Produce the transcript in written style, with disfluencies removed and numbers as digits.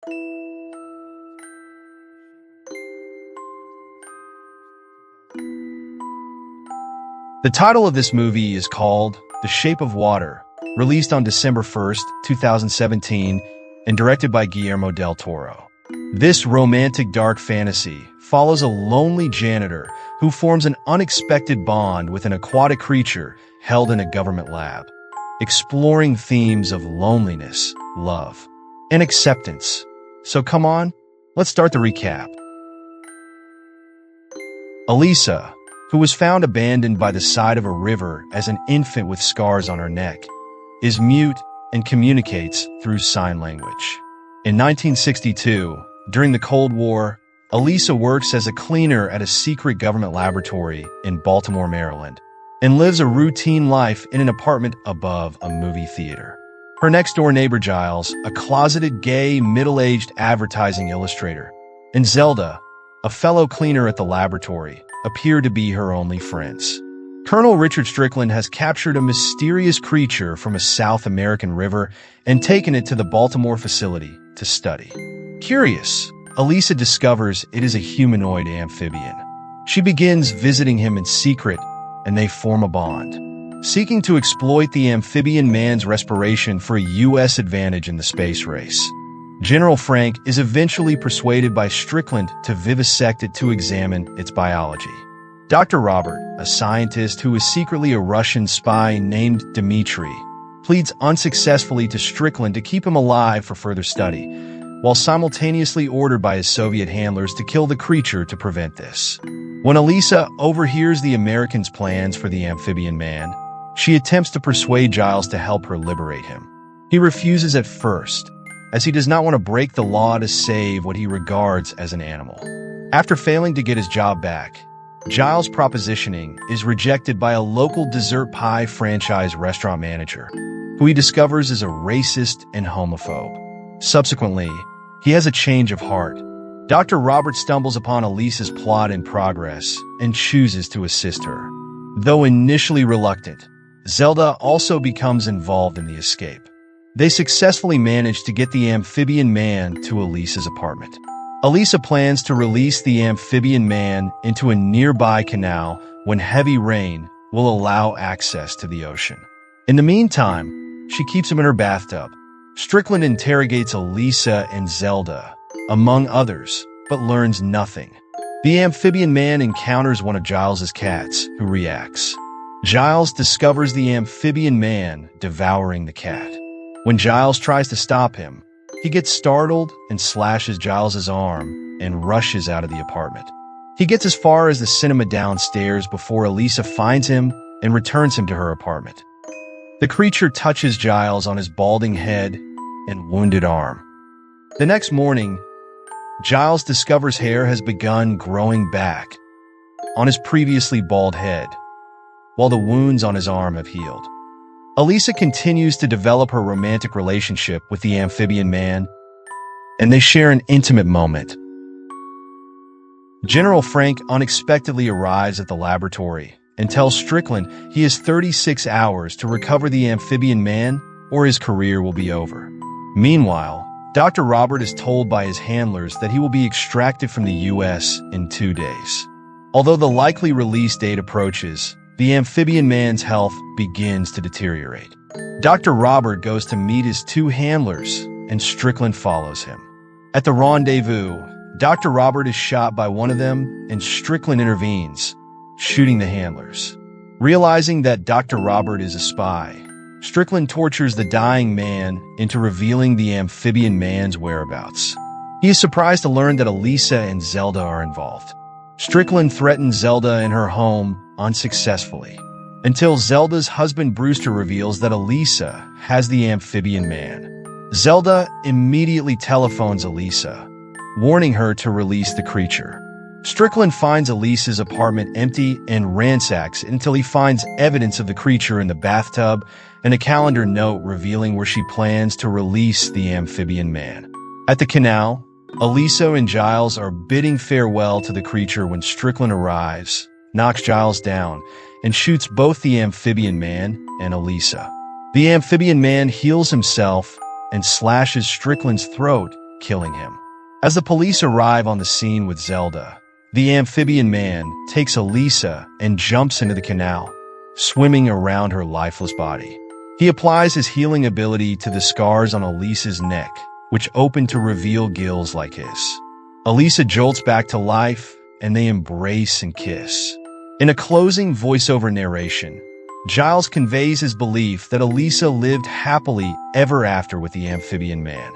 The title of this movie is called The Shape of Water, released on December 1st, 2017, and directed by Guillermo del Toro. This romantic dark fantasy follows a lonely janitor who forms an unexpected bond with an aquatic creature held in a government lab, exploring themes of loneliness, love, and acceptance. So come on, let's start the recap. Elisa, who was found abandoned by the side of a river as an infant with scars on her neck, is mute and communicates through sign language. In 1962, during the Cold War, Elisa works as a cleaner at a secret government laboratory in Baltimore, Maryland, and lives a routine life in an apartment above a movie theater. Her next-door neighbor Giles, a closeted gay, middle-aged advertising illustrator, and Zelda, a fellow cleaner at the laboratory, appear to be her only friends. Colonel Richard Strickland has captured a mysterious creature from a South American river and taken it to the Baltimore facility to study. Curious, Elisa discovers it is a humanoid amphibian. She begins visiting him in secret, and they form a bond, seeking to exploit the amphibian man's respiration for a U.S. advantage in the space race. General Frank is eventually persuaded by Strickland to vivisect it to examine its biology. Dr. Robert, a scientist who is secretly a Russian spy named Dmitri, pleads unsuccessfully to Strickland to keep him alive for further study, while simultaneously ordered by his Soviet handlers to kill the creature to prevent this. When Elisa overhears the Americans' plans for the amphibian man, she attempts to persuade Giles to help her liberate him. He refuses at first, as he does not want to break the law to save what he regards as an animal. After failing to get his job back, Giles' propositioning is rejected by a local dessert pie franchise restaurant manager, who he discovers is a racist and homophobe. Subsequently, he has a change of heart. Dr. Robert stumbles upon Elisa's plot in progress and chooses to assist her. Though initially reluctant, Zelda also becomes involved in the escape. They successfully manage to get the amphibian man to Elisa's apartment. Elisa plans to release the amphibian man into a nearby canal when heavy rain will allow access to the ocean. In the meantime, she keeps him in her bathtub. Strickland interrogates Elisa and Zelda, among others, but learns nothing. The amphibian man encounters one of Giles's cats, who reacts. Giles discovers the amphibian man devouring the cat. When Giles tries to stop him, he gets startled and slashes Giles's arm and rushes out of the apartment. He gets as far as the cinema downstairs before Elisa finds him and returns him to her apartment. The creature touches Giles on his balding head and wounded arm. The next morning, Giles discovers hair has begun growing back on his previously bald head, while the wounds on his arm have healed. Elisa continues to develop her romantic relationship with the amphibian man, and they share an intimate moment. General Frank unexpectedly arrives at the laboratory and tells Strickland he has 36 hours to recover the amphibian man or his career will be over. Meanwhile, Dr. Robert is told by his handlers that he will be extracted from the U.S. in 2 days. Although the likely release date approaches, the amphibian man's health begins to deteriorate. Dr. Robert goes to meet his 2 handlers, and Strickland follows him. At the rendezvous, Dr. Robert is shot by one of them, and Strickland intervenes, shooting the handlers. Realizing that Dr. Robert is a spy, Strickland tortures the dying man into revealing the amphibian man's whereabouts. He is surprised to learn that Elisa and Zelda are involved. Strickland threatens Zelda in her home unsuccessfully, until Zelda's husband Brewster reveals that Elisa has the amphibian man. Zelda immediately telephones Elisa, warning her to release the creature. Strickland finds Elisa's apartment empty and ransacks it until he finds evidence of the creature in the bathtub and a calendar note revealing where she plans to release the amphibian man. At the canal, Elisa and Giles are bidding farewell to the creature when Strickland arrives, knocks Giles down, and shoots both the amphibian man and Elisa. The amphibian man heals himself and slashes Strickland's throat, killing him. As the police arrive on the scene with Zelda, the amphibian man takes Elisa and jumps into the canal, swimming around her lifeless body. He applies his healing ability to the scars on Elisa's neck, which open to reveal gills like his. Elisa jolts back to life, and they embrace and kiss. In a closing voiceover narration, Giles conveys his belief that Elisa lived happily ever after with the amphibian man.